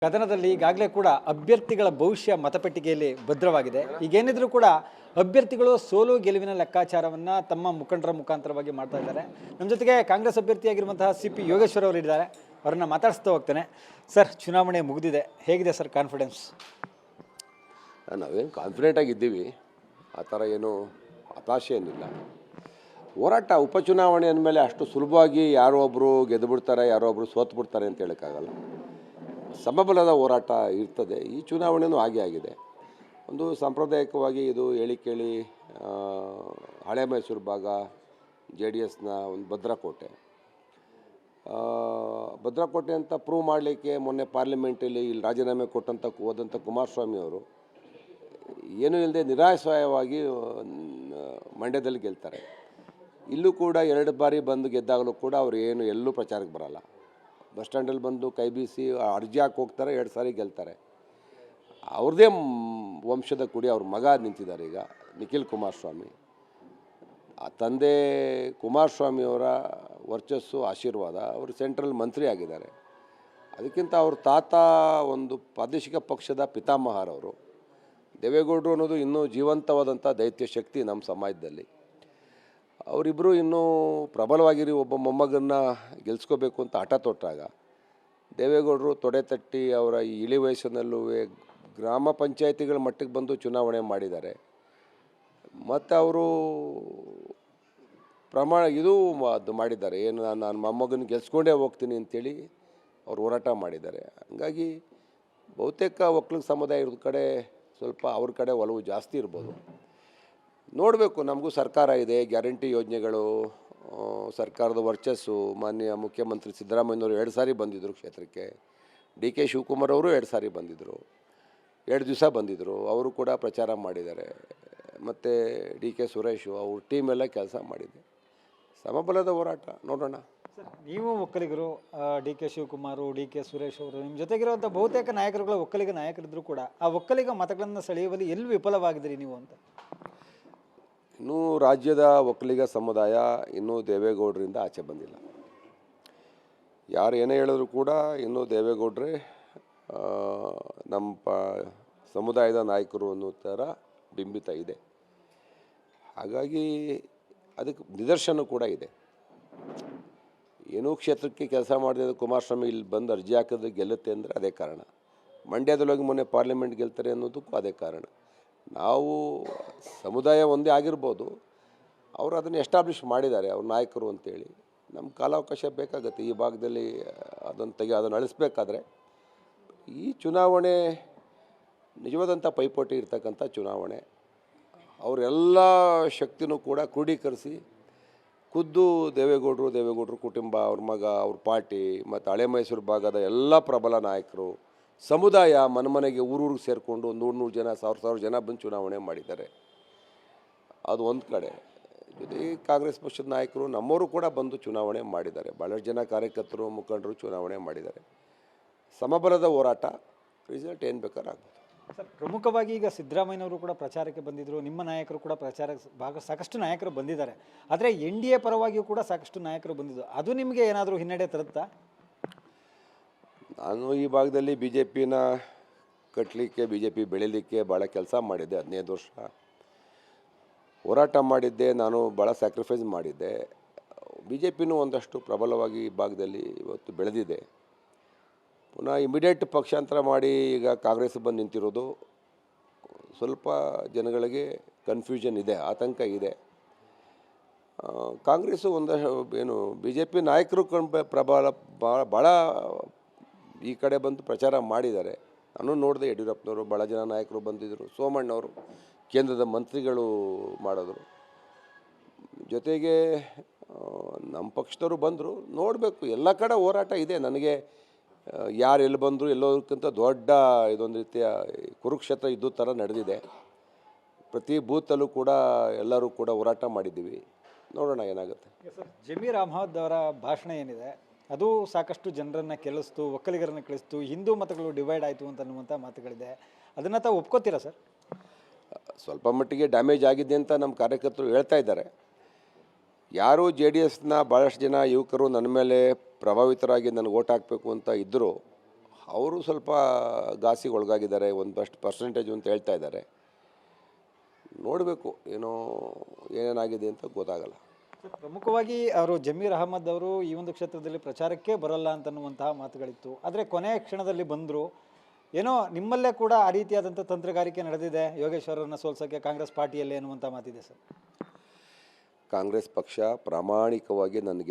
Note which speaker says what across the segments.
Speaker 1: ಕದನದಲ್ಲಿ ಈಗಾಗಲೇ ಕೂಡ ಅಭ್ಯರ್ಥಿಗಳ ಭವಿಷ್ಯ ಮತಪೆಟ್ಟಿಗೆಯಲ್ಲಿ ಭದ್ರವಾಗಿದೆ. ಈಗೇನಿದ್ರು ಕೂಡ ಅಭ್ಯರ್ಥಿಗಳು ಸೋಲು ಗೆಲುವಿನ ಲೆಕ್ಕಾಚಾರವನ್ನು ತಮ್ಮ ಮುಖಂಡರ ಮುಖಾಂತರವಾಗಿ ಮಾಡ್ತಾ ಇದ್ದಾರೆ. ನಮ್ಮ ಜೊತೆಗೆ ಕಾಂಗ್ರೆಸ್ ಅಭ್ಯರ್ಥಿಯಾಗಿರುವಂತಹ ಸಿ.ಪಿ. ಯೋಗೇಶ್ವರ್ ಅವರು ಇದ್ದಾರೆ. ಅವರನ್ನು ಮಾತಾಡಿಸ್ತಾ ಹೋಗ್ತೇನೆ. ಸರ್, ಚುನಾವಣೆ ಮುಗಿದಿದೆ, ಹೇಗಿದೆ ಸರ್ ಕಾನ್ಫಿಡೆನ್ಸ್?
Speaker 2: ನಾವೇನು ಕಾನ್ಫಿಡೆಂಟ್ ಆಗಿದ್ದೀವಿ, ಆ ಥರ ಏನು ಹತಾಶೆ ಏನಿಲ್ಲ. ಹೋರಾಟ ಉಪಚುನಾವಣೆ ಅಂದಮೇಲೆ ಅಷ್ಟು ಸುಲಭವಾಗಿ ಯಾರೋ ಒಬ್ಬರು ಗೆದ್ದು ಬಿಡ್ತಾರೆ, ಯಾರೋ ಒಬ್ಬರು ಸೋತು ಬಿಡ್ತಾರೆ ಅಂತ ಹೇಳೋಕ್ಕಾಗಲ್ಲ. ಸಮಬಲದ ಹೋರಾಟ ಇರ್ತದೆ. ಈ ಚುನಾವಣೆಯೂ ಹಾಗೆ ಆಗಿದೆ. ಒಂದು ಸಾಂಪ್ರದಾಯಿಕವಾಗಿ ಇದು ಹೇಳಿ ಕೇಳಿ ಹಳೆ ಮೈಸೂರು ಭಾಗ JDSನ ಒಂದು ಭದ್ರಕೋಟೆ ಅಂತ ಪ್ರೂವ್ ಮಾಡಲಿಕ್ಕೆ ಮೊನ್ನೆ ಪಾರ್ಲಿಮೆಂಟಲ್ಲಿ ಇಲ್ಲಿ ರಾಜೀನಾಮೆ ಹೋದಂಥ ಕುಮಾರಸ್ವಾಮಿ ಅವರು ಏನೂ ಇಲ್ಲದೆ ನಿರಾಶ್ರಯವಾಗಿ ಮಂಡ್ಯದಲ್ಲಿ ಗೆಲ್ತಾರೆ. ಇಲ್ಲೂ ಕೂಡ 2 ಬಾರಿ ಬಂದು ಗೆದ್ದಾಗಲೂ ಕೂಡ ಅವರು ಏನು ಎಲ್ಲೂ ಪ್ರಚಾರಕ್ಕೆ ಬರಲ್ಲ. ಬಸ್ ಸ್ಟ್ಯಾಂಡಲ್ಲಿ ಬಂದು ಕೈ ಬೀಸಿ ಅರ್ಜಿ ಹಾಕಿ ಹೋಗ್ತಾರೆ, 2 ಸಾರಿ ಗೆಲ್ತಾರೆ. ಅವ್ರದ್ದೇ ವಂಶದ ಕುಡಿ ಅವ್ರ ಮಗ ನಿಂತಿದ್ದಾರೆ ಈಗ, ನಿಖಿಲ್ ಕುಮಾರಸ್ವಾಮಿ. ಆ ತಂದೆ ಕುಮಾರಸ್ವಾಮಿಯವರ ವರ್ಚಸ್ಸು, ಆಶೀರ್ವಾದ, ಅವರು ಸೆಂಟ್ರಲ್ ಮಂತ್ರಿ ಆಗಿದ್ದಾರೆ. ಅದಕ್ಕಿಂತ ಅವ್ರ ತಾತ ಒಂದು ಪ್ರಾದೇಶಿಕ ಪಕ್ಷದ ಪಿತಾಮಹರವರು. ದೇವೇಗೌಡರು ಅನ್ನೋದು ಇನ್ನೂ ಜೀವಂತವಾದಂಥ ದೈತ್ಯ ಶಕ್ತಿ ನಮ್ಮ ಸಮಾಜದಲ್ಲಿ. ಅವರಿಬ್ಬರು ಇನ್ನೂ ಪ್ರಬಲವಾಗಿರಿ ಒಬ್ಬ ಮೊಮ್ಮಗನ್ನ ಗೆಲ್ಸ್ಕೋಬೇಕು ಅಂತ ಹಠ ತೊಟ್ಟಾಗ ದೇವೇಗೌಡರು ತೊಡೆ ತಟ್ಟಿ ಅವರ ಈ ಇಳಿ ವಯಸ್ಸಿನಲ್ಲೂ ಗ್ರಾಮ ಪಂಚಾಯಿತಿಗಳ ಮಟ್ಟಕ್ಕೆ ಬಂದು ಚುನಾವಣೆ ಮಾಡಿದ್ದಾರೆ. ಮತ್ತು ಅವರು ಅದು ಮಾಡಿದ್ದಾರೆ, ಏನು ನಾನು ಮೊಮ್ಮಗನ ಗೆಲ್ಸ್ಕೊಂಡೇ ಹೋಗ್ತೀನಿ ಅಂಥೇಳಿ ಅವರು ಹೋರಾಟ ಮಾಡಿದ್ದಾರೆ. ಹಂಗಾಗಿ ಬಹುತೇಕ ಒಕ್ಕಲಿಗ ಸಮುದಾಯ ಇರೋದ ಕಡೆ ಸ್ವಲ್ಪ ಅವ್ರ ಕಡೆ ಒಲವು ಜಾಸ್ತಿ ಇರ್ಬೋದು. ನೋಡಬೇಕು. ನಮಗೂ ಸರ್ಕಾರ ಇದೆ, ಗ್ಯಾರಂಟಿ ಯೋಜನೆಗಳು, ಸರ್ಕಾರದ ವರ್ಚಸ್ಸು. ಮಾನ್ಯ ಮುಖ್ಯಮಂತ್ರಿ ಸಿದ್ದರಾಮಯ್ಯನವರು 2 ಸಾರಿ ಬಂದಿದ್ದರು ಕ್ಷೇತ್ರಕ್ಕೆ. DK ಶಿವಕುಮಾರ್ ಅವರು 2 ಸಾರಿ ಬಂದಿದ್ದರು, 2 ದಿವಸ ಬಂದಿದ್ದರು. ಅವರು ಕೂಡ ಪ್ರಚಾರ ಮಾಡಿದ್ದಾರೆ. ಮತ್ತು DK ಸುರೇಶು ಅವ್ರ ಟೀಮೆಲ್ಲ ಕೆಲಸ ಮಾಡಿದೆ. ಸಮಬಲದ ಹೋರಾಟ ನೋಡೋಣ.
Speaker 1: ನೀವು ಒಕ್ಕಲಿಗರು, DK ಶಿವಕುಮಾರ್, DK ಸುರೇಶ್ ಅವರು, ನಿಮ್ಮ ಜೊತೆಗಿರುವಂಥ ಬಹುತೇಕ ನಾಯಕರುಗಳ ಒಕ್ಕಲಿಗ ನಾಯಕರಿದ್ದರೂ ಕೂಡ ಆ ಒಕ್ಕಲಿಗ ಮತಗಳನ್ನು ಸೆಳೆಯುವಲ್ಲಿ ಎಲ್ಲಿ ವಿಫಲವಾಗಿದ್ದೀರಿ ನೀವು ಅಂತ?
Speaker 2: ಇನ್ನೂ ರಾಜ್ಯದ ಒಕ್ಕಲಿಗ ಸಮುದಾಯ ಇನ್ನೂ ದೇವೇಗೌಡರಿಂದ ಆಚೆ ಬಂದಿಲ್ಲ. ಯಾರು ಏನೇ ಹೇಳಿದ್ರು ಕೂಡ ಇನ್ನೂ ದೇವೇಗೌಡರೇ ನಮ್ಮ ಸಮುದಾಯದ ನಾಯಕರು ಅನ್ನೋ ಥರ ಬಿಂಬಿತ ಇದೆ. ಹಾಗಾಗಿ ಅದಕ್ಕೆ ನಿದರ್ಶನ ಕೂಡ ಇದೆ. ಏನೂ ಕ್ಷೇತ್ರಕ್ಕೆ ಕೆಲಸ ಮಾಡಿದ ಕುಮಾರಸ್ವಾಮಿ ಇಲ್ಲಿ ಬಂದು ಅರ್ಜಿ ಹಾಕಿದ್ರೆ ಗೆಲ್ಲುತ್ತೆ ಅಂದರೆ ಅದೇ ಕಾರಣ. ಮಂಡ್ಯದೊಳಗೆ ಮೊನ್ನೆ ಪಾರ್ಲಿಮೆಂಟ್ ಗೆಲ್ತಾರೆ ಅನ್ನೋದಕ್ಕೂ ಅದೇ ಕಾರಣ. ನಾವು ಸಮುದಾಯ ಒಂದೇ ಆಗಿರ್ಬೋದು, ಅವರು ಅದನ್ನು ಎಸ್ಟಾಬ್ಲಿಷ್ ಮಾಡಿದ್ದಾರೆ ಅವ್ರ ನಾಯಕರು ಅಂತೇಳಿ. ನಮ್ಮ ಕಾಲಾವಕಾಶ ಬೇಕಾಗುತ್ತೆ ಈ ಭಾಗದಲ್ಲಿ ಅದನ್ನು ಅಳಿಸ್ಬೇಕಾದ್ರೆ. ಈ ಚುನಾವಣೆ ನಿಜವಾದಂಥ ಪೈಪೋಟಿ ಇರ್ತಕ್ಕಂಥ ಚುನಾವಣೆ. ಅವರೆಲ್ಲ ಶಕ್ತಿನೂ ಕೂಡ ಕ್ರೋಢೀಕರಿಸಿ ಖುದ್ದು ದೇವೇಗೌಡರು ಕುಟುಂಬ, ಅವ್ರ ಮಗ, ಅವ್ರ ಪಾರ್ಟಿ ಮತ್ತು ಹಳೆ ಮೈಸೂರು ಭಾಗದ ಎಲ್ಲ ಪ್ರಬಲ ನಾಯಕರು, ಸಮುದಾಯ ಮನೆಗೆ ಊರೂರಿಗೆ ಸೇರಿಕೊಂಡು 100 ಜನ, 1000 ಜನ ಬಂದು ಚುನಾವಣೆ ಮಾಡಿದ್ದಾರೆ. ಅದು ಒಂದು ಕಡೆ. ಜೊತೆಗೆ ಕಾಂಗ್ರೆಸ್ ಪಕ್ಷದ ನಾಯಕರು ನಮ್ಮವರು ಕೂಡ ಬಂದು ಚುನಾವಣೆ ಮಾಡಿದ್ದಾರೆ. ಭಾಳಷ್ಟು ಜನ ಕಾರ್ಯಕರ್ತರು, ಮುಖಂಡರು ಚುನಾವಣೆ ಮಾಡಿದ್ದಾರೆ. ಸಮಬಲದ ಹೋರಾಟ, ರಿಸಲ್ಟ್ ಏನು ಬೇಕಾದ್ರೂ ಆಗ್ಬೋದು.
Speaker 1: ಸರ್, ಪ್ರಮುಖವಾಗಿ ಈಗ ಸಿದ್ದರಾಮಯ್ಯನವರು ಕೂಡ ಪ್ರಚಾರಕ್ಕೆ ಬಂದಿದ್ದರು, ನಿಮ್ಮ ನಾಯಕರು ಕೂಡ ಪ್ರಚಾರಕ್ಕೆ ಸಾಕಷ್ಟು ನಾಯಕರು ಬಂದಿದ್ದಾರೆ. ಆದರೆ NDA ಪರವಾಗಿಯೂ ಕೂಡ ಸಾಕಷ್ಟು ನಾಯಕರು ಬಂದಿದ್ದು, ಅದು ನಿಮಗೆ ಏನಾದರೂ ಹಿನ್ನಡೆ ತರುತ್ತಾ?
Speaker 2: ನಾನು ಈ ಭಾಗದಲ್ಲಿ BJPನ ಕಟ್ಟಲಿಕ್ಕೆ, BJP ಬೆಳೀಲಿಕ್ಕೆ ಭಾಳ ಕೆಲಸ ಮಾಡಿದ್ದೆ. 15 ವರ್ಷ ಹೋರಾಟ ಮಾಡಿದ್ದೆ. ನಾನು ಭಾಳ ಸ್ಯಾಕ್ರಿಫೈಸ್ ಮಾಡಿದ್ದೆ. BJPನೂ ಒಂದಷ್ಟು ಪ್ರಬಲವಾಗಿ ಈ ಭಾಗದಲ್ಲಿ ಇವತ್ತು ಬೆಳೆದಿದೆ. ಪುನಃ ಇಮಿಡಿಯೇಟ್ ಪಕ್ಷಾಂತರ ಮಾಡಿ ಈಗ ಕಾಂಗ್ರೆಸ್ ಬಂದು ನಿಂತಿರೋದು ಸ್ವಲ್ಪ ಜನಗಳಿಗೆ ಕನ್ಫ್ಯೂಷನ್ ಇದೆ, ಆತಂಕ ಇದೆ. ಕಾಂಗ್ರೆಸ್ಸು ಏನು BJP ನಾಯಕರು ಭಾಳ ಈ ಕಡೆ ಬಂದು ಪ್ರಚಾರ ಮಾಡಿದ್ದಾರೆ. ನಾನು ನೋಡಿದೆ, ಯಡಿಯೂರಪ್ಪನವರು, ಭಾಳ ಜನ ನಾಯಕರು ಬಂದಿದ್ದರು, ಸೋಮಣ್ಣವರು, ಕೇಂದ್ರದ ಮಂತ್ರಿಗಳು ಮಾಡಿದ್ರು. ಜೊತೆಗೆ ನಮ್ಮ ಪಕ್ಷದವರು ಬಂದರು. ನೋಡಬೇಕು, ಎಲ್ಲ ಕಡೆ ಹೋರಾಟ ಇದೆ. ನನಗೆ ಯಾರು ಎಲ್ಲಿ ಬಂದರು ಎಲ್ಲೋದಕ್ಕಿಂತ ದೊಡ್ಡ ಇದೊಂದು ರೀತಿಯ ಕುರುಕ್ಷೇತ್ರ ಇದ್ದು ಥರ ನಡೆದಿದೆ. ಪ್ರತಿ ಬೂತಲ್ಲೂ ಕೂಡ ಎಲ್ಲರೂ ಕೂಡ ಹೋರಾಟ ಮಾಡಿದ್ದೀವಿ. ನೋಡೋಣ ಏನಾಗುತ್ತೆ.
Speaker 1: ಜಮೀರ್ ಅಹ್ಮದ್ ಅವರ ಭಾಷಣ ಏನಿದೆ ಅದು ಸಾಕಷ್ಟು ಜನರನ್ನು ಕೆಲಿಸ್ತು, ಒಕ್ಕಲಿಗರನ್ನು ಕೆಲಿಸ್ತು, ಹಿಂದೂ ಮತಗಳು ಡಿವೈಡ್ ಆಯಿತು ಅಂತ ಅನ್ನುವಂಥ ಮಾತುಗಳಿದೆ. ಅದನ್ನು ತಾವು ಒಪ್ಕೋತೀರಾ ಸರ್?
Speaker 2: ಸ್ವಲ್ಪ ಮಟ್ಟಿಗೆ ಡ್ಯಾಮೇಜ್ ಆಗಿದೆ ಅಂತ ನಮ್ಮ ಕಾರ್ಯಕರ್ತರು ಹೇಳ್ತಾ ಇದ್ದಾರೆ. ಯಾರು JDSನ ಭಾಳಷ್ಟು ಜನ ಯುವಕರು ನನ್ನ ಮೇಲೆ ಪ್ರಭಾವಿತರಾಗಿ ನನಗೆ ಓಟ್ ಹಾಕಬೇಕು ಅಂತ ಇದ್ದರು, ಅವರು ಸ್ವಲ್ಪ ಘಾಸಿಗೆ ಒಳಗಾಗಿದ್ದಾರೆ, ಒಂದಷ್ಟು ಪರ್ಸೆಂಟೇಜು ಅಂತ ಹೇಳ್ತಾ ಇದ್ದಾರೆ. ನೋಡಬೇಕು ಏನೇನಾಗಿದೆ ಅಂತ ಗೊತ್ತಾಗಲ್ಲ.
Speaker 1: ಪ್ರಮುಖವಾಗಿ ಅವರು ಜಮೀರ್ ಅಹಮದ್ ಅವರು ಈ ಒಂದು ಕ್ಷೇತ್ರದಲ್ಲಿ ಪ್ರಚಾರಕ್ಕೆ ಬರಲ್ಲ ಅಂತನ್ನುವಂತಹ ಮಾತುಗಳಿತ್ತು. ಆದರೆ ಕೊನೆಯ ಕ್ಷಣದಲ್ಲಿ ಬಂದರು. ನಿಮ್ಮಲ್ಲೇ ಕೂಡ ಆ ರೀತಿಯಾದಂಥ ತಂತ್ರಗಾರಿಕೆ ನಡೆದಿದೆ ಯೋಗೇಶ್ವರರನ್ನು ಸೋಲ್ಸೋಕ್ಕೆ ಕಾಂಗ್ರೆಸ್ ಪಾರ್ಟಿಯಲ್ಲಿ ಅನ್ನುವಂಥ ಮಾತಿದೆ ಸರ್.
Speaker 2: ಕಾಂಗ್ರೆಸ್ ಪಕ್ಷ ಪ್ರಾಮಾಣಿಕವಾಗಿ ನನ್ನ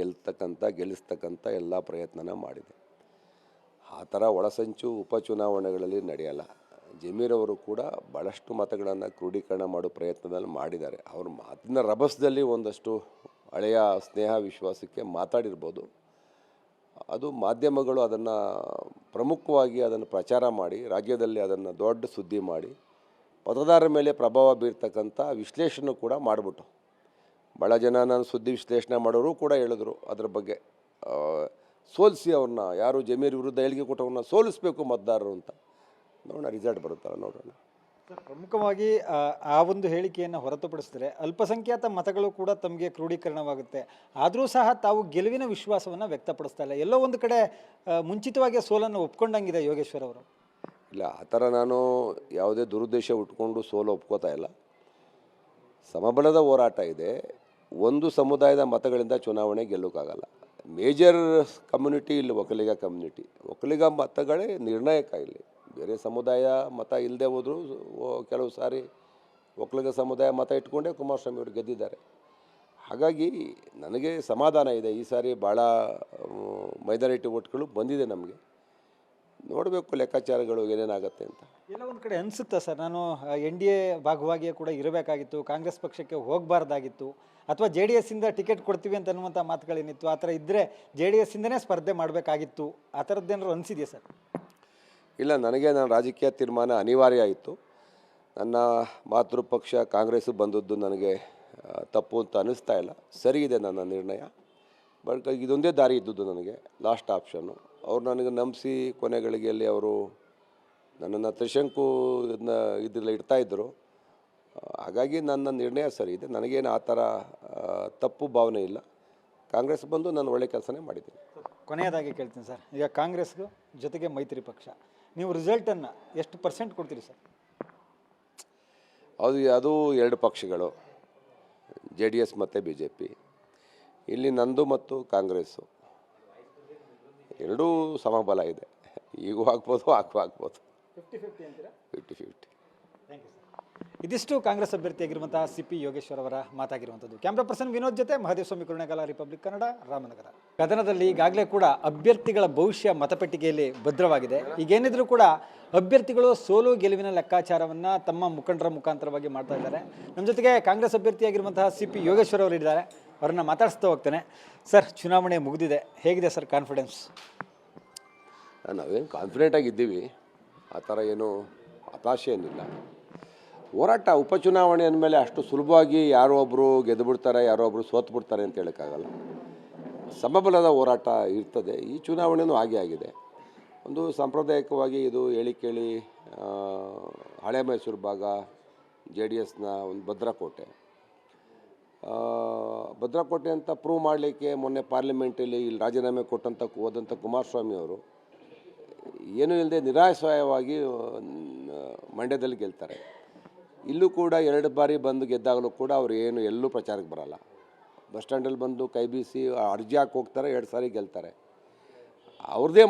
Speaker 2: ಗೆಲ್ಲಿಸ್ತಕ್ಕಂಥ ಎಲ್ಲ ಪ್ರಯತ್ನನ ಮಾಡಿದೆ. ಆ ಥರ ಒಳಸಂಚು ಉಪಚುನಾವಣೆಗಳಲ್ಲಿ ನಡೆಯಲ್ಲ. ಜಮೀರ್ ಅವರು ಕೂಡ ಭಾಳಷ್ಟು ಮತಗಳನ್ನು ಕ್ರೋಢೀಕರಣ ಮಾಡೋ ಪ್ರಯತ್ನದಲ್ಲಿ ಮಾಡಿದ್ದಾರೆ. ಅವ್ರ ಮಾತಿನ ರಭಸದಲ್ಲಿ ಒಂದಷ್ಟು ಹಳೆಯ ಸ್ನೇಹ ವಿಶ್ವಾಸಕ್ಕೆ ಮಾತಾಡಿರ್ಬೋದು. ಅದು ಮಾಧ್ಯಮಗಳು ಅದನ್ನು ಪ್ರಮುಖವಾಗಿ ಅದನ್ನು ಪ್ರಚಾರ ಮಾಡಿ ರಾಜ್ಯದಲ್ಲಿ ಅದನ್ನು ದೊಡ್ಡ ಸುದ್ದಿ ಮಾಡಿ ಮತದಾರರ ಮೇಲೆ ಪ್ರಭಾವ ಬೀರ್ತಕ್ಕಂಥ ವಿಶ್ಲೇಷಣೆ ಕೂಡ ಮಾಡಿಬಿಟ್ಟು ಭಾಳ ಜನ ನಾನು ಸುದ್ದಿ ವಿಶ್ಲೇಷಣೆ ಮಾಡೋರು ಕೂಡ ಹೇಳಿದ್ರು ಅದ್ರ ಬಗ್ಗೆ. ಸೋಲಿಸಿ ಅವ್ರನ್ನ ಯಾರು ಜಮೀರ್ ವಿರುದ್ಧ ಹೇಳಿಕೆ ಕೊಟ್ಟವ್ರನ್ನ ಸೋಲಿಸಬೇಕು ಮತದಾರರು ಅಂತ. ನೋಡೋಣ, ರಿಸಲ್ಟ್ ಬರುತ್ತಲ್ಲ ನೋಡೋಣ.
Speaker 1: ಪ್ರಮುಖವಾಗಿ ಆ ಒಂದು ಹೇಳಿಕೆಯನ್ನು ಹೊರತುಪಡಿಸಿದರೆ ಅಲ್ಪಸಂಖ್ಯಾತ ಮತಗಳು ಕೂಡ ತಮಗೆ ಕ್ರೋಢೀಕರಣವಾಗುತ್ತೆ. ಆದರೂ ಸಹ ತಾವು ಗೆಲುವಿನ ವಿಶ್ವಾಸವನ್ನು ವ್ಯಕ್ತಪಡಿಸ್ತಾ ಇಲ್ಲ. ಎಲ್ಲೋ ಒಂದು ಕಡೆ ಮುಂಚಿತವಾಗಿ ಸೋಲನ್ನು ಒಪ್ಕೊಂಡಂಗಿದೆ ಯೋಗೇಶ್ವರ್ ಅವರು.
Speaker 2: ಇಲ್ಲ, ಆ ಥರ ನಾನು ಯಾವುದೇ ದುರುದ್ದೇಶ ಉಟ್ಕೊಂಡು ಸೋಲು ಒಪ್ಕೋತಾ ಇಲ್ಲ. ಸಮಬಲದ ಹೋರಾಟ ಇದೆ. ಒಂದು ಸಮುದಾಯದ ಮತಗಳಿಂದ ಚುನಾವಣೆ ಗೆಲ್ಲೋಕ್ಕಾಗಲ್ಲ. ಮೇಜರ್ ಕಮ್ಯುನಿಟಿ ಇಲ್ಲಿ ಒಕ್ಕಲಿಗ ಮತಗಳೇ ನಿರ್ಣಾಯಕ. ಇಲ್ಲಿ ಬೇರೆ ಸಮುದಾಯ ಮತ ಇಲ್ಲದೆ ಹೋದರೂ ಕೆಲವು ಸಾರಿ ಒಕ್ಕಲಿಗ ಸಮುದಾಯ ಮತ ಇಟ್ಕೊಂಡೇ ಕುಮಾರಸ್ವಾಮಿ ಅವರು ಗೆದ್ದಿದ್ದಾರೆ. ಹಾಗಾಗಿ ನನಗೆ ಸಮಾಧಾನ ಇದೆ. ಈ ಸಾರಿ ಭಾಳ ಮೈನಾರಿಟಿ ಓಟ್ಗಳು ಬಂದಿದೆ ನಮಗೆ. ನೋಡಬೇಕು ಲೆಕ್ಕಾಚಾರಗಳು ಏನೇನಾಗುತ್ತೆ ಅಂತ.
Speaker 1: ಎಲ್ಲ ಒಂದು ಕಡೆ ಅನಿಸುತ್ತಾ ಸರ್, ನಾನು NDA ಭಾಗವಾಗಿಯೇ ಕೂಡ ಇರಬೇಕಾಗಿತ್ತು, ಕಾಂಗ್ರೆಸ್ ಪಕ್ಷಕ್ಕೆ ಹೋಗಬಾರ್ದಾಗಿತ್ತು, ಅಥವಾ JDS ಇಂದ ಟಿಕೆಟ್ ಕೊಡ್ತೀವಿ ಅಂತ ಅನ್ನುವಂಥ ಮಾತುಗಳೇನಿತ್ತು, ಆ ಥರ ಇದ್ದರೆ JDS ಇಂದನೇ ಸ್ಪರ್ಧೆ ಮಾಡಬೇಕಾಗಿತ್ತು, ಆ ಥರದ್ದೇನಾದ್ರು ಅನಿಸಿದೆಯಾ ಸರ್?
Speaker 2: ಇಲ್ಲ, ನನ್ನ ರಾಜಕೀಯ ತೀರ್ಮಾನ ಅನಿವಾರ್ಯ ಆಯಿತು. ನನ್ನ ಮಾತೃಪಕ್ಷ ಕಾಂಗ್ರೆಸ್ಸು ಬಂದದ್ದು ನನಗೆ ತಪ್ಪು ಅಂತ ಅನ್ನಿಸ್ತಾ ಇಲ್ಲ. ಸರಿ ಇದೆ ನನ್ನ ನಿರ್ಣಯ. ಬಟ್ ಇದೊಂದೇ ದಾರಿ ಇದ್ದದ್ದು ನನಗೆ, ಲಾಸ್ಟ್ ಆಪ್ಷನ್ನು. ಅವ್ರು ನನಗೆ ನಂಬಿಸಿ ಕೊನೆಗಳಿಗೆಯಲ್ಲಿ ಅವರು ನನ್ನನ್ನು ತ್ರಿಶಂಕು ಇದರಲ್ಲಿ ಇಡ್ತಾಯಿದ್ರು. ಹಾಗಾಗಿ ನನ್ನ ನಿರ್ಣಯ ಸರಿ ಇದೆ. ನನಗೇನು ಆ ಥರ ತಪ್ಪು ಭಾವನೆ ಇಲ್ಲ. ಕಾಂಗ್ರೆಸ್ ಬಂದು ನಾನು ಒಳ್ಳೆ ಕೆಲಸನೇ ಮಾಡಿದ್ದೀನಿ.
Speaker 1: ಕೊನೆಯದಾಗಿ ಕೇಳ್ತೀನಿ ಸರ್, ಈಗ ಕಾಂಗ್ರೆಸ್ಗೂ ಜೊತೆಗೆ ಮೈತ್ರಿ ಪಕ್ಷ, ನೀವು ರಿಸಲ್ಟನ್ನು ಎಷ್ಟು % ಕೊಡ್ತೀರಿ ಸರ್?
Speaker 2: ಅದು ಎರಡು ಪಕ್ಷಗಳು, JDS ಮತ್ತು BJP. ಇಲ್ಲಿ ನಂದು ಮತ್ತು ಕಾಂಗ್ರೆಸ್ಸು ಎರಡೂ ಸಮಬಲ ಇದೆ. ಈಗೂ ಆಗ್ಬೋದು, ಆಗ್ಬೋದು.
Speaker 1: 50-50 ಅಂತೀರಾ?
Speaker 2: 50-50.
Speaker 1: Thank you sir. ಇದಿಷ್ಟು ಕಾಂಗ್ರೆಸ್ ಅಭ್ಯರ್ಥಿಯಾಗಿರುವಂತಹ CP ಯೋಗೇಶ್ವರ್ ಅವರ ಮಾತಾಗಿರುವಂಥದ್ದು. ಕ್ಯಾಮ್ರಾ ಪರ್ಸನ್ ವಿನೋದ್ ಜೊತೆ ಮಹದೇವಸ್ವಾಮಿ ಕುರುಣೇಗಾಲ, ರಿಪಬ್ಲಿಕ್ ಕನ್ನಡ, ರಾಮನಗರ. ಕದನದಲ್ಲಿ ಈಗಾಗಲೇ ಕೂಡ ಅಭ್ಯರ್ಥಿಗಳ ಭವಿಷ್ಯ ಮತಪೆಟ್ಟಿಗೆಯಲ್ಲಿ ಭದ್ರವಾಗಿದೆ. ಈಗೇನಿದ್ರು ಕೂಡ ಅಭ್ಯರ್ಥಿಗಳು ಸೋಲು ಗೆಲುವಿನ ಲೆಕ್ಕಾಚಾರವನ್ನು ತಮ್ಮ ಮುಖಂಡರ ಮುಖಾಂತರವಾಗಿ ಮಾಡ್ತಾ ಇದ್ದಾರೆ. ನಮ್ಮ ಜೊತೆಗೆ ಕಾಂಗ್ರೆಸ್ ಅಭ್ಯರ್ಥಿಯಾಗಿರುವಂತಹ CP ಯೋಗೇಶ್ವರ್ ಅವರು ಇದ್ದಾರೆ. ಅವರನ್ನು ಮಾತಾಡಿಸ್ತಾ ಹೋಗ್ತೇನೆ. ಸರ್, ಚುನಾವಣೆ ಮುಗಿದಿದೆ, ಹೇಗಿದೆ ಸರ್ ಕಾನ್ಫಿಡೆನ್ಸ್?
Speaker 2: ನಾವೇನು ಕಾನ್ಫಿಡೆಂಟಾಗಿದ್ದೀವಿ, ಆ ಥರ ಏನು ಹತಾಶೆ ಏನಿಲ್ಲ. ಹೋರಾಟ ಉಪಚುನಾವಣೆ ಅಂದಮೇಲೆ ಅಷ್ಟು ಸುಲಭವಾಗಿ ಯಾರೋ ಒಬ್ಬರು ಗೆದ್ದು ಬಿಡ್ತಾರೆ, ಯಾರೋ ಒಬ್ಬರು ಸೋತು ಬಿಡ್ತಾರೆ ಅಂತ ಹೇಳೋಕ್ಕಾಗಲ್ಲ. ಸಮಬಲದ ಹೋರಾಟ ಇರ್ತದೆ. ಈ ಚುನಾವಣೆಯೂ ಹಾಗೆ ಆಗಿದೆ. ಒಂದು ಸಾಂಪ್ರದಾಯಿಕವಾಗಿ ಇದು ಹೇಳಿ ಕೇಳಿ ಹಳೆ ಮೈಸೂರು ಭಾಗ JDSನ ಒಂದು ಭದ್ರಕೋಟೆ ಅಂತ ಪ್ರೂವ್ ಮಾಡಲಿಕ್ಕೆ ಮೊನ್ನೆ ಪಾರ್ಲಿಮೆಂಟಲ್ಲಿ ಇಲ್ಲಿ ರಾಜೀನಾಮೆ ಹೋದಂಥ ಕುಮಾರಸ್ವಾಮಿ ಅವರು ಏನೂ ಇಲ್ಲದೆ ನಿರಾಶ್ರಯವಾಗಿ ಮಂಡ್ಯದಲ್ಲಿ ಗೆಲ್ತಾರೆ. ಇಲ್ಲೂ ಕೂಡ 2 ಬಾರಿ ಬಂದು ಗೆದ್ದಾಗಲೂ ಕೂಡ ಅವರು ಎಲ್ಲೂ ಪ್ರಚಾರಕ್ಕೆ ಬರಲ್ಲ. ಬಸ್ ಸ್ಟ್ಯಾಂಡಲ್ಲಿ ಬಂದು ಕೈ ಬೀಸಿ ಅರ್ಜಿ ಹಾಕಿ ಹೋಗ್ತಾರೆ, 2 ಸಾರಿ ಗೆಲ್ತಾರೆ. ಅವ್ರದ್ದೇ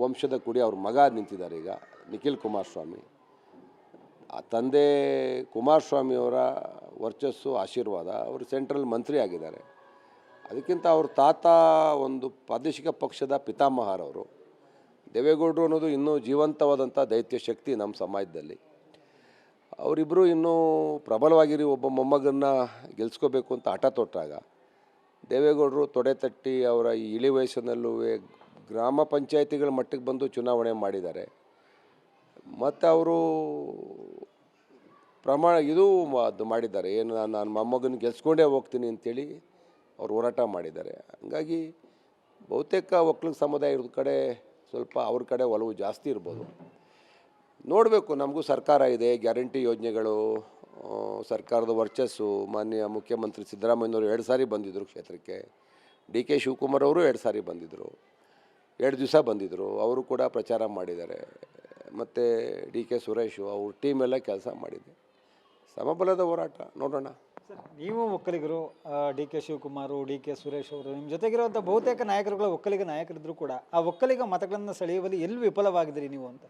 Speaker 2: ವಂಶದ ಕುಡಿ ಅವ್ರ ಮಗ ನಿಂತಿದ್ದಾರೆ ಈಗ, ನಿಖಿಲ್ ಕುಮಾರಸ್ವಾಮಿ. ಆ ತಂದೆ ಕುಮಾರಸ್ವಾಮಿಯವರ ವರ್ಚಸ್ಸು, ಆಶೀರ್ವಾದ, ಅವರು ಸೆಂಟ್ರಲ್ ಮಂತ್ರಿ ಆಗಿದ್ದಾರೆ. ಅದಕ್ಕಿಂತ ಅವ್ರ ತಾತ ಒಂದು ಪ್ರಾದೇಶಿಕ ಪಕ್ಷದ ಪಿತಾಮಹರವರು. ದೇವೇಗೌಡರು ಅನ್ನೋದು ಇನ್ನೂ ಜೀವಂತವಾದಂಥ ದೈತ್ಯ ಶಕ್ತಿ ನಮ್ಮ ಸಮಾಜದಲ್ಲಿ. ಅವರಿಬ್ಬರು ಇನ್ನೂ ಪ್ರಬಲವಾಗಿರಿ ಒಬ್ಬ ಮೊಮ್ಮಗನ್ನ ಗೆಲ್ಸ್ಕೋಬೇಕು ಅಂತ ಹಠ ತೊಟ್ಟಾಗ ದೇವೇಗೌಡರು ತೊಡೆ ತಟ್ಟಿ ಅವರ ಈ ಇಳಿ ವಯಸ್ಸಿನಲ್ಲೂ ಗ್ರಾಮ ಪಂಚಾಯಿತಿಗಳ ಮಟ್ಟಕ್ಕೆ ಬಂದು ಚುನಾವಣೆ ಮಾಡಿದ್ದಾರೆ. ಮತ್ತು ಅವರು ಅದು ಮಾಡಿದ್ದಾರೆ, ಏನು ನಾನು ಮೊಮ್ಮಗನ ಗೆಲ್ಸ್ಕೊಂಡೇ ಹೋಗ್ತೀನಿ ಅಂತೇಳಿ ಅವ್ರು ಹೋರಾಟ ಮಾಡಿದ್ದಾರೆ. ಹಂಗಾಗಿ ಬಹುತೇಕ ಒಕ್ಕಲಿಗ ಸಮುದಾಯ ಇರೋದ ಕಡೆ ಸ್ವಲ್ಪ ಅವ್ರ ಕಡೆ ಒಲವು ಜಾಸ್ತಿ ಇರ್ಬೋದು. ನೋಡಬೇಕು. ನಮಗೂ ಸರ್ಕಾರ ಇದೆ, ಗ್ಯಾರಂಟಿ ಯೋಜನೆಗಳು, ಸರ್ಕಾರದ ವರ್ಚಸ್ಸು. ಮಾನ್ಯ ಮುಖ್ಯಮಂತ್ರಿ ಸಿದ್ದರಾಮಯ್ಯನವರು 2 ಸಾರಿ ಬಂದಿದ್ದರು ಕ್ಷೇತ್ರಕ್ಕೆ. DK ಶಿವಕುಮಾರ್ ಅವರು 2 ಸಾರಿ ಬಂದಿದ್ದರು. 2 ದಿವಸ ಬಂದಿದ್ದರು, ಅವರು ಕೂಡ ಪ್ರಚಾರ ಮಾಡಿದ್ದಾರೆ. ಮತ್ತು ಡಿ ಕೆ ಸುರೇಶು ಅವ್ರ ಟೀಮೆಲ್ಲ ಕೆಲಸ ಮಾಡಿದೆ. ಸಮಬಲದ ಹೋರಾಟ ನೋಡೋಣ.
Speaker 1: ಸರ್, ನೀವು ಒಕ್ಕಲಿಗರು, D K Shivakumar, D K Suresh ಅವರು, ನಿಮ್ಮ ಜೊತೆಗಿರುವಂಥ ಬಹುತೇಕ ನಾಯಕರುಗಳ ಒಕ್ಕಲಿಗ ನಾಯಕರಿದ್ದರೂ ಕೂಡ ಆ ಒಕ್ಕಲಿಗ ಮತಗಳನ್ನು ಸೆಳೆಯುವಲ್ಲಿ ಎಲ್ಲಿ ವಿಫಲವಾಗಿದ್ದೀರಿ ನೀವು ಅಂತ?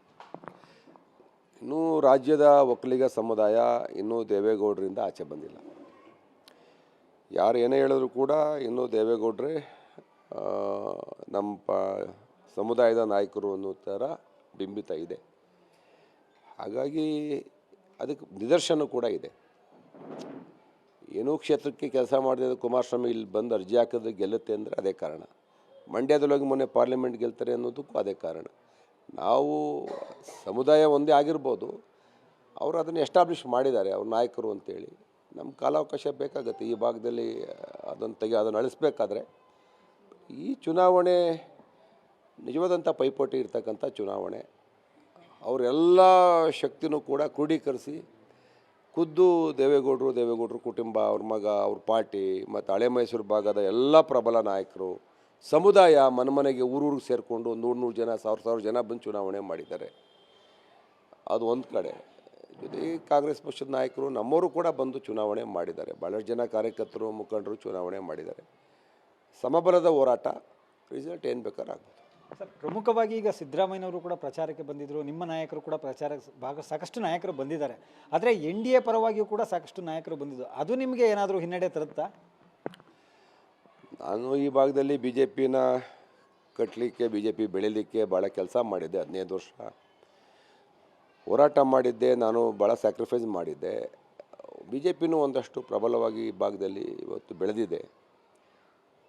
Speaker 2: ಇನ್ನೂ ರಾಜ್ಯದ ಒಕ್ಕಲಿಗ ಸಮುದಾಯ ಇನ್ನೂ ದೇವೇಗೌಡರಿಂದ ಆಚೆ ಬಂದಿಲ್ಲ. ಯಾರು ಏನೇ ಹೇಳಿದ್ರು ಕೂಡ ಇನ್ನೂ ದೇವೇಗೌಡರೇ ನಮ್ಮ ಸಮುದಾಯದ ನಾಯಕರು ಅನ್ನೋ ಥರ ಬಿಂಬಿತ ಇದೆ. ಹಾಗಾಗಿ ಅದಕ್ಕೆ ನಿದರ್ಶನ ಕೂಡ ಇದೆ. ಏನೋ ಕ್ಷೇತ್ರಕ್ಕೆ ಕೆಲಸ ಮಾಡಿದ ಕುಮಾರಸ್ವಾಮಿ ಇಲ್ಲಿ ಬಂದು ಅರ್ಜಿ ಹಾಕಿದ್ರೆ ಗೆಲ್ಲುತ್ತೆ ಅಂದರೆ ಅದೇ ಕಾರಣ. ಮಂಡ್ಯದಲ್ಲೋಗಿ ಮೊನ್ನೆ ಪಾರ್ಲಿಮೆಂಟ್ ಗೆಲ್ತಾರೆ ಅನ್ನೋದಕ್ಕೂ ಅದೇ ಕಾರಣ. ನಾವು ಸಮುದಾಯ ಒಂದೇ ಆಗಿರ್ಬೋದು, ಅವರು ಅದನ್ನು ಎಸ್ಟಾಬ್ಲಿಷ್ ಮಾಡಿದ್ದಾರೆ ಅವ್ರ ನಾಯಕರು ಅಂತೇಳಿ. ನಮ್ಮ ಕಾಲಾವಕಾಶ ಬೇಕಾಗುತ್ತೆ ಈ ಭಾಗದಲ್ಲಿ ಅದನ್ನು ಅಳಿಸ್ಬೇಕಾದ್ರೆ. ಈ ಚುನಾವಣೆ ನಿಜವಾದಂಥ ಪೈಪೋಟಿ ಇರ್ತಕ್ಕಂಥ ಚುನಾವಣೆ. ಅವರೆಲ್ಲ ಶಕ್ತಿನೂ ಕೂಡ ಕ್ರೋಢೀಕರಿಸಿ ಖುದ್ದು ದೇವೇಗೌಡರು ಕುಟುಂಬ, ಅವ್ರ ಮಗ, ಅವ್ರ ಪಾರ್ಟಿ ಮತ್ತು ಹಳೆ ಮೈಸೂರು ಭಾಗದ ಎಲ್ಲ ಪ್ರಬಲ ನಾಯಕರು, ಸಮುದಾಯ ಮನೆಗೆ ಊರೂರಿಗೆ ಸೇರಿಕೊಂಡು 100 ಜನ 1000 ಜನ ಬಂದು ಚುನಾವಣೆ ಮಾಡಿದ್ದಾರೆ. ಅದು ಒಂದು ಕಡೆ. ಜೊತೆಗೆ ಕಾಂಗ್ರೆಸ್ ಪಕ್ಷದ ನಾಯಕರು ನಮ್ಮವರು ಕೂಡ ಬಂದು ಚುನಾವಣೆ ಮಾಡಿದ್ದಾರೆ. ಭಾಳಷ್ಟು ಜನ ಕಾರ್ಯಕರ್ತರು, ಮುಖಂಡರು ಚುನಾವಣೆ ಮಾಡಿದ್ದಾರೆ. ಸಮಬಲದ ಹೋರಾಟ, ರಿಸಲ್ಟ್ ಏನು ಬೇಕಾದ್ರೂ ಆಗ್ಬೋದು.
Speaker 1: ಸರ್, ಪ್ರಮುಖವಾಗಿ ಈಗ ಸಿದ್ದರಾಮಯ್ಯನವರು ಕೂಡ ಪ್ರಚಾರಕ್ಕೆ ಬಂದಿದ್ದರು, ನಿಮ್ಮ ನಾಯಕರು ಕೂಡ ಸಾಕಷ್ಟು ನಾಯಕರು ಬಂದಿದ್ದಾರೆ. ಆದರೆ NDA ಪರವಾಗಿಯೂ ಕೂಡ ಸಾಕಷ್ಟು ನಾಯಕರು ಬಂದಿದ್ದು, ಅದು ನಿಮಗೆ ಏನಾದರೂ ಹಿನ್ನಡೆ ತರುತ್ತಾ?
Speaker 2: ನಾನು ಈ ಭಾಗದಲ್ಲಿ BJPನ ಕಟ್ಟಲಿಕ್ಕೆ, BJP ಬೆಳೀಲಿಕ್ಕೆ ಭಾಳ ಕೆಲಸ ಮಾಡಿದ್ದೆ. 15 ವರ್ಷ ಹೋರಾಟ ಮಾಡಿದ್ದೆ. ನಾನು ಭಾಳ ಸ್ಯಾಕ್ರಿಫೈಸ್ ಮಾಡಿದ್ದೆ. BJPನೂ ಒಂದಷ್ಟು ಪ್ರಬಲವಾಗಿ ಈ ಭಾಗದಲ್ಲಿ ಇವತ್ತು ಬೆಳೆದಿದೆ.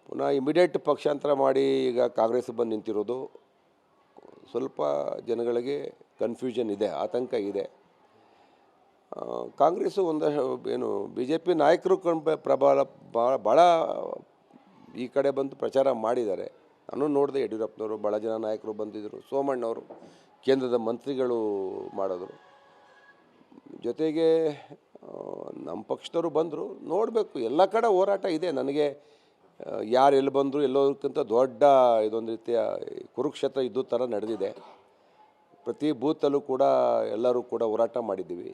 Speaker 2: ಪುನಃ ಇಮಿಡಿಯೇಟ್ ಪಕ್ಷಾಂತರ ಮಾಡಿ ಈಗ ಕಾಂಗ್ರೆಸ್ ಬಂದು ನಿಂತಿರೋದು ಸ್ವಲ್ಪ ಜನಗಳಿಗೆ ಕನ್ಫ್ಯೂಷನ್ ಇದೆ, ಆತಂಕ ಇದೆ. ಕಾಂಗ್ರೆಸ್ಸು ಏನು BJP ನಾಯಕರು ಪ್ರಬಲ ಭಾಳ ಈ ಕಡೆ ಬಂದು ಪ್ರಚಾರ ಮಾಡಿದ್ದಾರೆ. ನಾನು ನೋಡಿದೆ, ಯಡಿಯೂರಪ್ಪನವರು ಭಾಳ ಜನ ನಾಯಕರು ಬಂದಿದ್ದರು, ಸೋಮಣ್ಣವರು ಕೇಂದ್ರದ ಮಂತ್ರಿಗಳು ಮಾಡಿದ್ರು. ಜೊತೆಗೆ ನಮ್ಮ ಪಕ್ಷದವರು ಬಂದರು. ನೋಡಬೇಕು, ಎಲ್ಲ ಕಡೆ ಹೋರಾಟ ಇದೆ. ನನಗೆ ಯಾರು ಎಲ್ಲಿ ಬಂದರು ಎಲ್ಲೋದಕ್ಕಿಂತ ದೊಡ್ಡ ಇದೊಂದು ರೀತಿಯ ಕುರುಕ್ಷೇತ್ರ ಇದ್ದು ಥರ ನಡೆದಿದೆ. ಪ್ರತಿ ಬೂತಲ್ಲೂ ಕೂಡ ಎಲ್ಲರೂ ಕೂಡ ಹೋರಾಟ ಮಾಡಿದ್ದೀವಿ.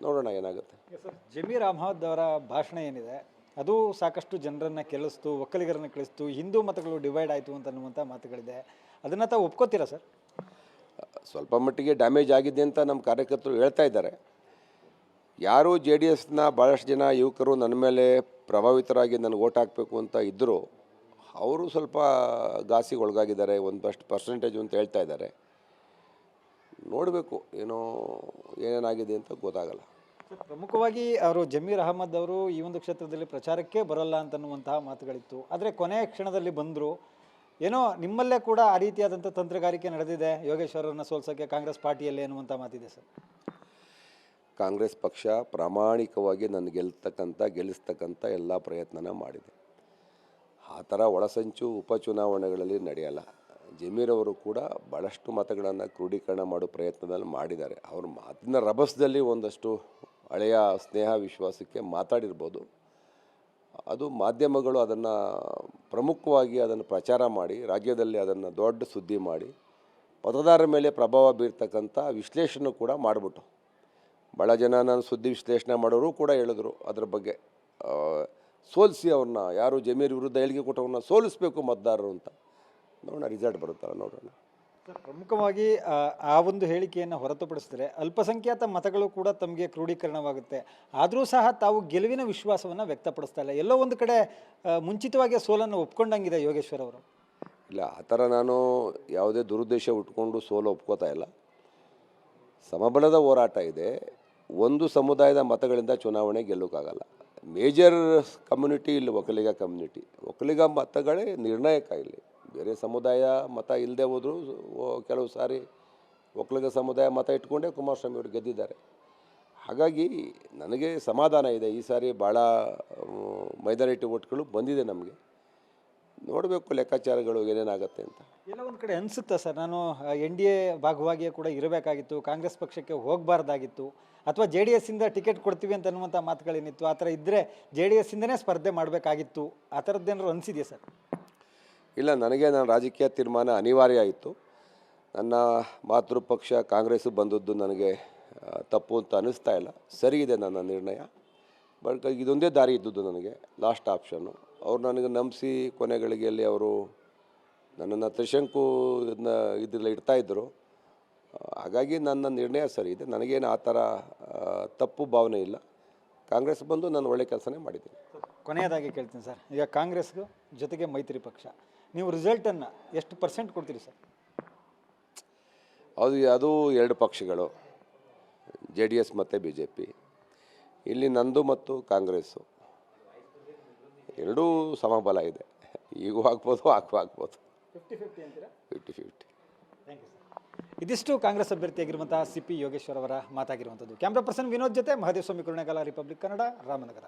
Speaker 2: ನೋಡೋಣ ಏನಾಗುತ್ತೆ.
Speaker 1: ಸರ್, ಜಮೀರ್ ಅಹಮದ್ ಅವರ ಭಾಷಣ ಏನಿದೆ ಅದು ಸಾಕಷ್ಟು ಜನರನ್ನು ಕೆಳಿಸ್ತು, ಒಕ್ಕಲಿಗರನ್ನು ಕಳಿಸ್ತು, ಹಿಂದೂ ಮತಗಳು ಡಿವೈಡ್ ಆಯಿತು ಅಂತ ಅನ್ನುವಂಥ ಮಾತುಗಳಿದೆ. ಅದನ್ನು ತಾವು ಒಪ್ಕೋತೀರಾ ಸರ್?
Speaker 2: ಸ್ವಲ್ಪ ಮಟ್ಟಿಗೆ ಡ್ಯಾಮೇಜ್ ಆಗಿದೆ ಅಂತ ನಮ್ಮ ಕಾರ್ಯಕರ್ತರು ಹೇಳ್ತಾ ಇದ್ದಾರೆ. ಯಾರು JDSನ ಭಾಳಷ್ಟು ಜನ ಯುವಕರು ನನ್ನ ಮೇಲೆ ಪ್ರಭಾವಿತರಾಗಿ ನನಗೆ ಓಟ್ ಹಾಕಬೇಕು ಅಂತ ಇದ್ದರು, ಅವರು ಸ್ವಲ್ಪ ಘಾಸಿಗೆ ಒಳಗಾಗಿದ್ದಾರೆ, ಒಂದಷ್ಟು ಪರ್ಸೆಂಟೇಜು ಅಂತ ಹೇಳ್ತಾ ಇದ್ದಾರೆ. ನೋಡಬೇಕು ಏನೇನಾಗಿದೆ ಅಂತ ಗೊತ್ತಾಗಲ್ಲ.
Speaker 1: ಪ್ರಮುಖವಾಗಿ ಅವರು ಜಮೀರ್ ಅಹಮದ್ ಅವರು ಈ ಒಂದು ಕ್ಷೇತ್ರದಲ್ಲಿ ಪ್ರಚಾರಕ್ಕೆ ಬರಲ್ಲ ಅಂತನ್ನುವಂತಹ ಮಾತುಗಳಿತ್ತು. ಆದರೆ ಕೊನೆಯ ಕ್ಷಣದಲ್ಲಿ ಬಂದರು. ಏನೋ ನಿಮ್ಮಲ್ಲೇ ಕೂಡ ಆ ರೀತಿಯಾದಂಥ ತಂತ್ರಗಾರಿಕೆ ನಡೆದಿದೆ ಯೋಗೇಶ್ವರರನ್ನು ಸೋಲ್ಸೋಕ್ಕೆ ಕಾಂಗ್ರೆಸ್ ಪಾರ್ಟಿಯಲ್ಲಿ ಅನ್ನುವಂಥ ಮಾತಿದೆ ಸರ್.
Speaker 2: ಕಾಂಗ್ರೆಸ್ ಪಕ್ಷ ಪ್ರಾಮಾಣಿಕವಾಗಿ ನನ್ನ ಗೆಲ್ಲಿಸ್ತಕ್ಕಂಥ ಎಲ್ಲ ಪ್ರಯತ್ನನ ಮಾಡಿದೆ. ಆ ಥರ ಒಳಸಂಚು ಉಪಚುನಾವಣೆಗಳಲ್ಲಿ ನಡೆಯಲ್ಲ. ಜಮೀರ್ ಅವರು ಕೂಡ ಭಾಳಷ್ಟು ಮತಗಳನ್ನು ಕ್ರೋಢೀಕರಣ ಮಾಡೋ ಪ್ರಯತ್ನದಲ್ಲಿ ಮಾಡಿದ್ದಾರೆ. ಅವ್ರ ಮಾತಿನ ರಭಸದಲ್ಲಿ ಒಂದಷ್ಟು ಹಳೆಯ ಸ್ನೇಹ ವಿಶ್ವಾಸಕ್ಕೆ ಮಾತಾಡಿರ್ಬೋದು. ಅದು ಮಾಧ್ಯಮಗಳು ಅದನ್ನು ಪ್ರಮುಖವಾಗಿ ಅದನ್ನು ಪ್ರಚಾರ ಮಾಡಿ ರಾಜ್ಯದಲ್ಲಿ ಅದನ್ನು ದೊಡ್ಡ ಸುದ್ದಿ ಮಾಡಿ ಮತದಾರರ ಮೇಲೆ ಪ್ರಭಾವ ಬೀರ್ತಕ್ಕಂಥ ವಿಶ್ಲೇಷಣೆ ಕೂಡ ಮಾಡಿಬಿಟ್ಟು ಭಾಳ ಜನ ನಾನು ಸುದ್ದಿ ವಿಶ್ಲೇಷಣೆ ಮಾಡೋರು ಕೂಡ ಹೇಳಿದ್ರು ಅದ್ರ ಬಗ್ಗೆ. ಸೋಲಿಸಿ ಅವ್ರನ್ನ, ಯಾರು ಜಮೀರ್ ವಿರುದ್ಧ ಹೇಳಿಕೆ ಕೊಟ್ಟವ್ರನ್ನ ಸೋಲಿಸಬೇಕು ಮತದಾರರು ಅಂತ. ನೋಡೋಣ, ರಿಸಲ್ಟ್ ಬರುತ್ತಲ್ಲ ನೋಡೋಣ.
Speaker 1: ಪ್ರಮುಖವಾಗಿ ಆ ಒಂದು ಹೇಳಿಕೆಯನ್ನು ಹೊರತುಪಡಿಸಿದರೆ ಅಲ್ಪಸಂಖ್ಯಾತ ಮತಗಳು ಕೂಡ ತಮಗೆ ಕ್ರೋಢೀಕರಣವಾಗುತ್ತೆ. ಆದರೂ ಸಹ ತಾವು ಗೆಲುವಿನ ವಿಶ್ವಾಸವನ್ನು ವ್ಯಕ್ತಪಡಿಸ್ತಾ ಇಲ್ಲ. ಎಲ್ಲೋ ಒಂದು ಕಡೆ ಮುಂಚಿತವಾಗಿ ಸೋಲನ್ನು ಒಪ್ಕೊಂಡಂಗಿದೆ ಯೋಗೇಶ್ವರ್ ಅವರು.
Speaker 2: ಇಲ್ಲ, ಆ ಥರ ನಾನು ಯಾವುದೇ ದುರುದ್ದೇಶ ಉಟ್ಕೊಂಡು ಸೋಲು ಒಪ್ಕೋತಾ ಇಲ್ಲ. ಸಮಬಲದ ಹೋರಾಟ ಇದೆ. ಒಂದು ಸಮುದಾಯದ ಮತಗಳಿಂದ ಚುನಾವಣೆ ಗೆಲ್ಲೋಕ್ಕಾಗಲ್ಲ. ಮೇಜರ್ ಕಮ್ಯುನಿಟಿ ಇಲ್ಲಿ ಒಕ್ಕಲಿಗ ಮತಗಳೇ ನಿರ್ಣಾಯಕ ಇಲ್ಲಿ. ಬೇರೆ ಸಮುದಾಯ ಮತ ಇಲ್ಲದೆ ಹೋದರೂ ಕೆಲವು ಸಾರಿ ಒಕ್ಕಲಿಗ ಸಮುದಾಯ ಮತ ಇಟ್ಕೊಂಡೇ ಕುಮಾರಸ್ವಾಮಿ ಅವರು ಗೆದ್ದಿದ್ದಾರೆ. ಹಾಗಾಗಿ ನನಗೆ ಸಮಾಧಾನ ಇದೆ. ಈ ಸಾರಿ ಭಾಳ ಮೈನಾರಿಟಿ ಓಟ್ಗಳು ಬಂದಿದೆ ನಮಗೆ. ನೋಡಬೇಕು ಲೆಕ್ಕಾಚಾರಗಳು ಏನೇನಾಗುತ್ತೆ ಅಂತ.
Speaker 1: ಎಲ್ಲ ಒಂದು ಕಡೆ ಅನಿಸುತ್ತಾ ಸರ್, ನಾನು NDA ಭಾಗವಾಗಿಯೇ ಕೂಡ ಇರಬೇಕಾಗಿತ್ತು, ಕಾಂಗ್ರೆಸ್ ಪಕ್ಷಕ್ಕೆ ಹೋಗಬಾರ್ದಾಗಿತ್ತು, ಅಥವಾ JDS ಇಂದ ಟಿಕೆಟ್ ಕೊಡ್ತೀವಿ ಅಂತ ಅನ್ನುವಂಥ ಮಾತುಗಳೇನಿತ್ತು, ಆ ಥರ ಇದ್ದರೆ JDS ಇಂದನೇ ಸ್ಪರ್ಧೆ ಮಾಡಬೇಕಾಗಿತ್ತು, ಆ ಥರದ್ದೇನಾದ್ರು ಅನಿಸಿದೆಯಾ ಸರ್?
Speaker 2: ಇಲ್ಲ, ನನ್ನ ರಾಜಕೀಯ ತೀರ್ಮಾನ ಅನಿವಾರ್ಯ ಆಯಿತು. ನನ್ನ ಮಾತೃಪಕ್ಷ ಕಾಂಗ್ರೆಸ್ ಬಂದದ್ದು ನನಗೆ ತಪ್ಪು ಅಂತ ಅನ್ನಿಸ್ತಾ ಇಲ್ಲ. ಸರಿ ಇದೆ ನನ್ನ ನಿರ್ಣಯ. ಬಟ್ ಇದೊಂದೇ ದಾರಿ ಇದ್ದದ್ದು ನನಗೆ, ಲಾಸ್ಟ್ ಆಪ್ಷನ್ನು. ಅವ್ರು ನನಗೆ ನಂಬಿಸಿ ಕೊನೆ ಗಳಿಗೆಯಲ್ಲಿ ಅವರು ನನ್ನನ್ನು ತ್ರಿಶಂಕು ಇದರಲ್ಲಿ ಇಡ್ತಾಯಿದ್ರು. ಹಾಗಾಗಿ ನನ್ನ ನಿರ್ಣಯ ಸರಿ ಇದೆ. ನನಗೇನು ಆ ಥರ ತಪ್ಪು ಭಾವನೆ ಇಲ್ಲ. ಕಾಂಗ್ರೆಸ್ ಬಂದು ನಾನು ಒಳ್ಳೆ ಕೆಲಸನೇ ಮಾಡಿದ್ದೀನಿ.
Speaker 1: ಕೊನೆಯದಾಗಿ ಕೇಳ್ತೀನಿ ಸರ್, ಈಗ ಕಾಂಗ್ರೆಸ್ಗೂ ಜೊತೆಗೆ ಮೈತ್ರಿ ಪಕ್ಷ, ನೀವು ರಿಸಲ್ಟನ್ನು ಎಷ್ಟು % ಕೊಡ್ತೀರಿ ಸರ್?
Speaker 2: ಅದು ಎರಡು ಪಕ್ಷಗಳು, JDS ಮತ್ತು BJP. ಇಲ್ಲಿ ನಂದು ಮತ್ತು ಕಾಂಗ್ರೆಸ್ಸು ಎರಡೂ ಸಮಬಲ ಇದೆ. ಈಗೂ ಆಗ್ಬೋದು, ಆಗ್ಬೋದು.
Speaker 1: 50-50 ಅಂತೀರಾ?
Speaker 2: 50-50.
Speaker 1: Thank you sir. ಇದಿಷ್ಟು ಕಾಂಗ್ರೆಸ್ ಅಭ್ಯರ್ಥಿಯಾಗಿರುವಂತಹ CP ಯೋಗೇಶ್ವರ್ ಅವರ ಮಾತಾಗಿರುವಂಥದ್ದು. ಕ್ಯಾಮ್ರಾ ಪರ್ಸನ್ ವಿನೋದ್ ಜೊತೆ ಮಹದೇವ್ ಸ್ವಾಮಿ ಕುರುಣೇಗಾಲ, ರಿಪಬ್ಲಿಕ್ ಕನ್ನಡ, ರಾಮನಗರ.